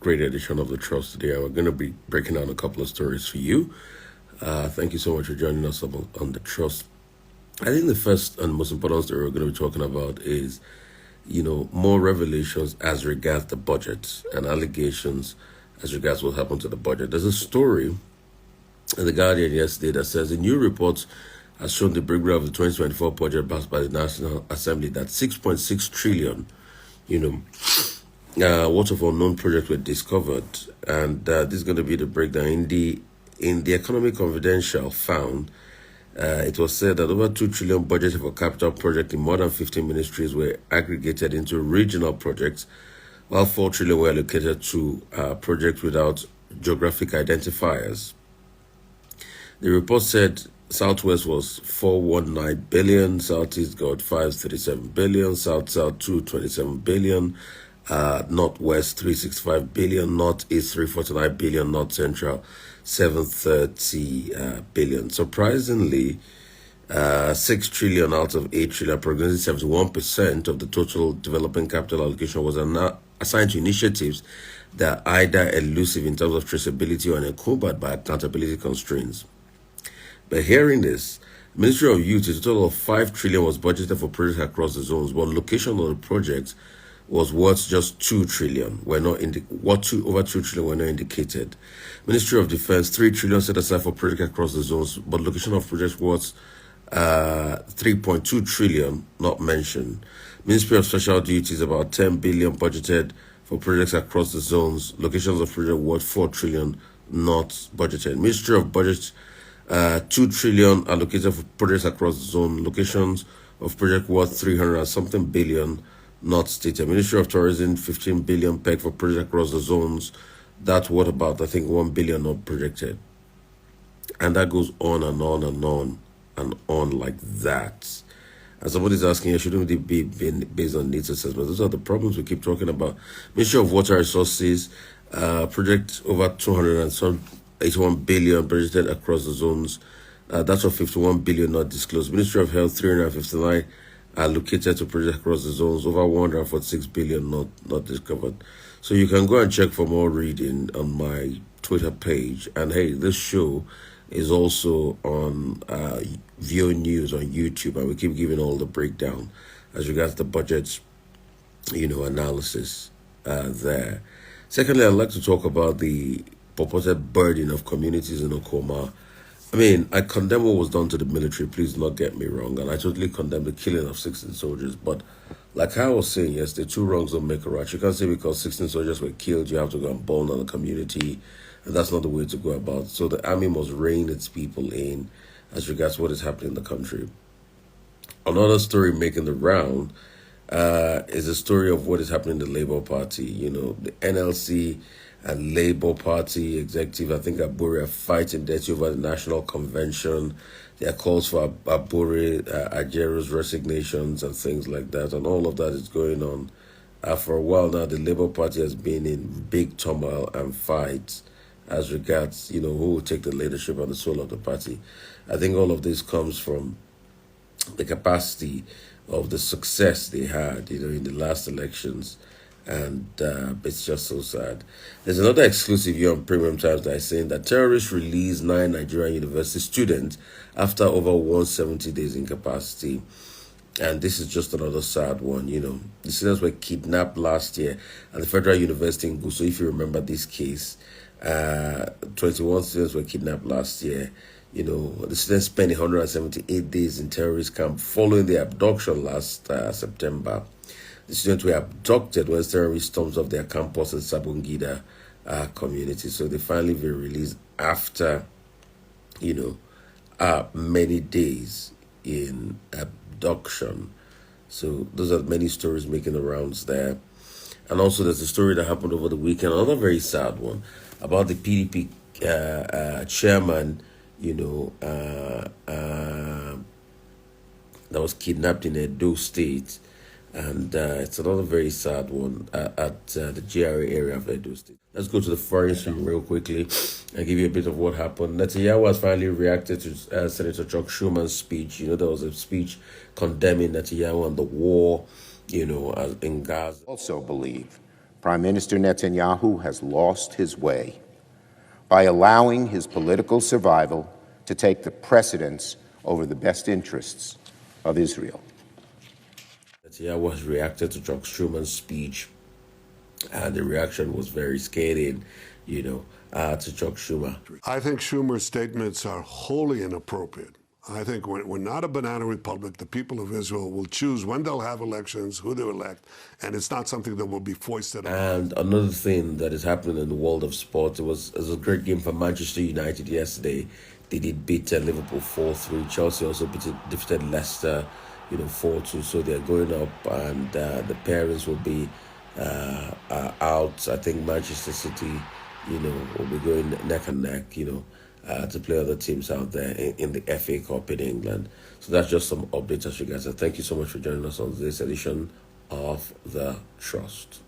great edition of The Trust today. We're going to be breaking down a couple of stories for you. Thank you so much for joining us on The Trust. I think the first and most important story we're going to be talking about is, more revelations as regards the budget and allegations as regards what happened to the budget. There's a story in The Guardian yesterday that says a new report has shown the breakdown of the 2024 budget passed by the National Assembly that 6.6 trillion, worth of unknown projects were discovered, and this is going to be the breakdown. In the Economic Confidential found, it was said that over 2 trillion budgeted for capital projects in more than 15 ministries were aggregated into regional projects, while 4 trillion were allocated to projects without geographic identifiers. The report said Southwest was 419 billion, Southeast got 537 billion, South 227 billion, Northwest 365 billion, Northeast 349 billion, North Central 730 billion. Surprisingly, 6 trillion out of 8 trillion, approximately 71% of the total development capital allocation was assigned to initiatives that are either elusive in terms of traceability or encumbered by accountability constraints. But hearing this, Ministry of Youth, a total of 5 trillion was budgeted for projects across the zones, but location of the projects was worth just 2 trillion. Over 2 trillion were not indicated. Ministry of Defense, 3 trillion set aside for projects across the zones, but location of projects worth 3.2 trillion not mentioned. Ministry of Special Duties, about 10 billion budgeted for projects across the zones. Locations of projects worth 4 trillion not budgeted. Ministry of Budget, 2 trillion allocated for projects across the zone. Locations of project worth 300 and something billion not stated. Ministry of Tourism, 15 billion pegged for projects across the zones. That's what about, I think, 1 billion not projected. And that goes on and on and on and on like that. And somebody's asking, shouldn't it be based on needs assessment? Those are the problems we keep talking about. Ministry of Water Resources, project over 281 billion budgeted across the zones. That's what 51 billion not disclosed. Ministry of Health, 359 allocated to projects across the zones. Over 146 billion not discovered. So you can go and check for more reading on my Twitter page. And hey, this show is also on Veonewsng on YouTube, and we keep giving all the breakdown as regards the budget, analysis there. Secondly, I'd like to talk about the purported burden of communities in Okoma. I mean, I condemn what was done to the military, please do not get me wrong, and I totally condemn the killing of 16 soldiers, but like I was saying yesterday, 2 wrongs don't make a right. You can't say because 16 soldiers were killed, you have to go and burn on the community, and that's not the way to go about it. So the army must rein its people in as regards what is happening in the country. Another story making the round is the story of what is happening in the Labour Party. The NLC and Labour Party executive, I think Abure, are fighting dirty over the National Convention. There are calls for Abure, Ajero's resignations and things like that. And all of that is going on. For a while now, the Labour Party has been in big turmoil and fights as regards, who will take the leadership and the soul of the party. I think all of this comes from the capacity of the success they had, in the last elections. And it's just so sad. There's another exclusive here on Premium Times that is saying that terrorists release 9 Nigerian university students after over 170 days incapacity. And this is just another sad one, The students were kidnapped last year at the Federal University in Gusau. If you remember this case, 21 students were kidnapped last year. The students spent 178 days in terrorist camp following their abduction last September. The students were abducted when terrorists stormed off their campus in Sabungida community. So they finally were released after, many days in abduction. So those are many stories making the rounds there. And also there's a story that happened over the weekend, another very sad one, about the PDP chairman, that was kidnapped in Edo State. And it's another very sad one at the GRA area of Edo State. Let's go to the foreign stream real quickly and give you a bit of what happened. Netanyahu has finally reacted to Senator Chuck Schumer's speech. There was a speech condemning Netanyahu and the war, in Gaza. Also believe Prime Minister Netanyahu has lost his way by allowing his political survival to take the precedence over the best interests of Israel. Netanyahu has reacted to Chuck Schumer's speech, and the reaction was very scathing, to Chuck Schumer. I think Schumer's statements are wholly inappropriate. I think we're not a banana republic. The people of Israel will choose when they'll have elections, who they elect, and it's not something that will be foisted on. And another thing that is happening in the world of sports, it was a great game for Manchester United yesterday. They did beat Liverpool 4-3. Chelsea also defeated Leicester, 4-2. So they're going up, and the parents will be out. I think Manchester City, will be going neck and neck, to play other teams out there in the FA Cup in England. So that's just some updates as you guys. And thank you so much for joining us on this edition of The Trust.